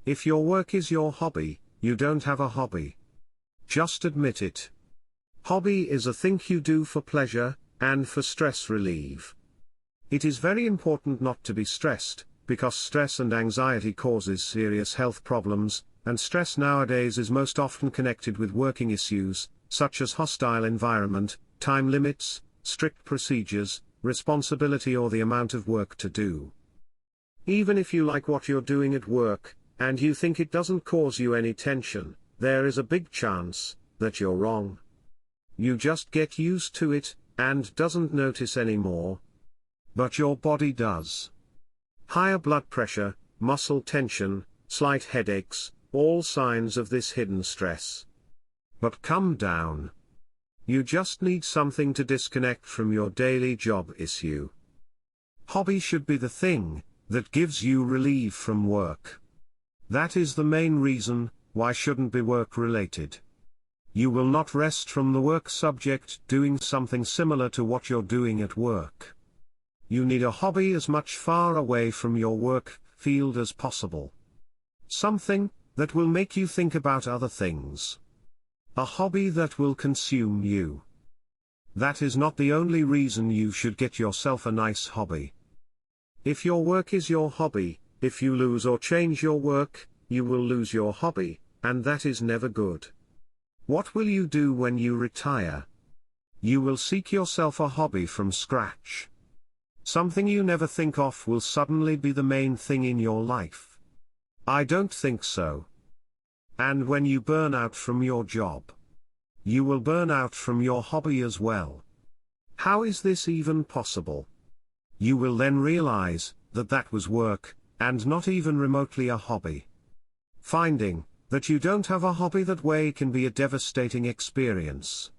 If your work is your hobby, you don't have a hobby. Just admit it. Hobby is a thing you do for pleasure, and for stress relief. It is very important not to be stressed, because stress and anxiety causes serious health problems, and stress nowadays is most often connected with working issues, such as hostile environment, time limits, strict procedures, responsibility or the amount of work to do. Even if you like what you're doing at work, and you think it doesn't cause you any tension, there is a big chance that you're wrong. You just get used to it, and doesn't notice anymore. But your body does. Higher blood pressure, muscle tension, slight headaches, all signs of this hidden stress. But calm down. You just need something to disconnect from your daily job issue. Hobby should be the thing that gives you relief from work. That is the main reason why shouldn't be work related. You will not rest from the work subject doing something similar to what you're doing at work. You need a hobby as much far away from your work field as possible. Something that will make you think about other things. A hobby that will consume you. That is not the only reason you should get yourself a nice hobby. If your work is your hobby, if you lose or change your work, you will lose your hobby, and that is never good. What will you do when you retire? You will seek yourself a hobby from scratch. Something you never think of will suddenly be the main thing in your life. I don't think so. And when you burn out from your job, you will burn out from your hobby as well. How is this even possible? You will then realize that that was work, and not even remotely a hobby. Finding that you don't have a hobby that way can be a devastating experience.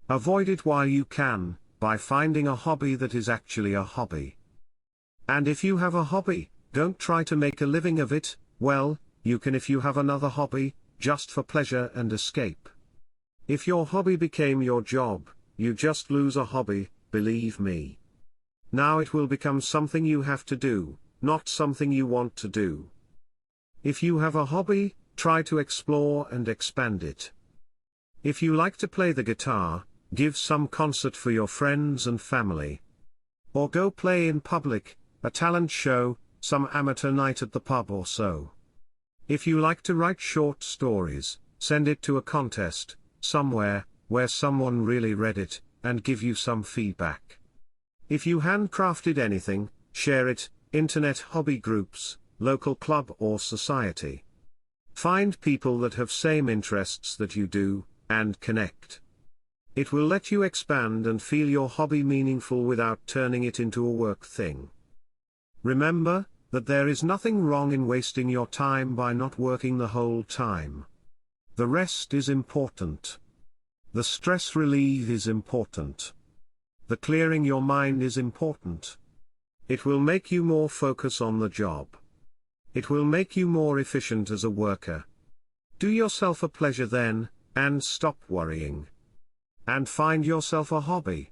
Avoid it while you can, by finding a hobby that is actually a hobby. And if you have a hobby, don't try to make a living of it. Well, you can if you have another hobby, just for pleasure and escape. If your hobby became your job, you just lose a hobby, believe me. Now it will become something you have to do, not something you want to do. If you have a hobby, try to explore and expand it. If you like to play the guitar, give some concert for your friends and family. Or go play in public, a talent show, some amateur night at the pub or so. If you like to write short stories, send it to a contest, somewhere, where someone really read it, and give you some feedback. If you handcrafted anything, share it, internet hobby groups, local club or society. Find people that have same interests that you do, and connect. It will let you expand and feel your hobby meaningful without turning it into a work thing. Remember that there is nothing wrong in wasting your time by not working the whole time. The rest is important. The stress relief is important. The clearing your mind is important. It will make you more focus on the job. It will make you more efficient as a worker. Do yourself a pleasure then, and stop worrying. And find yourself a hobby.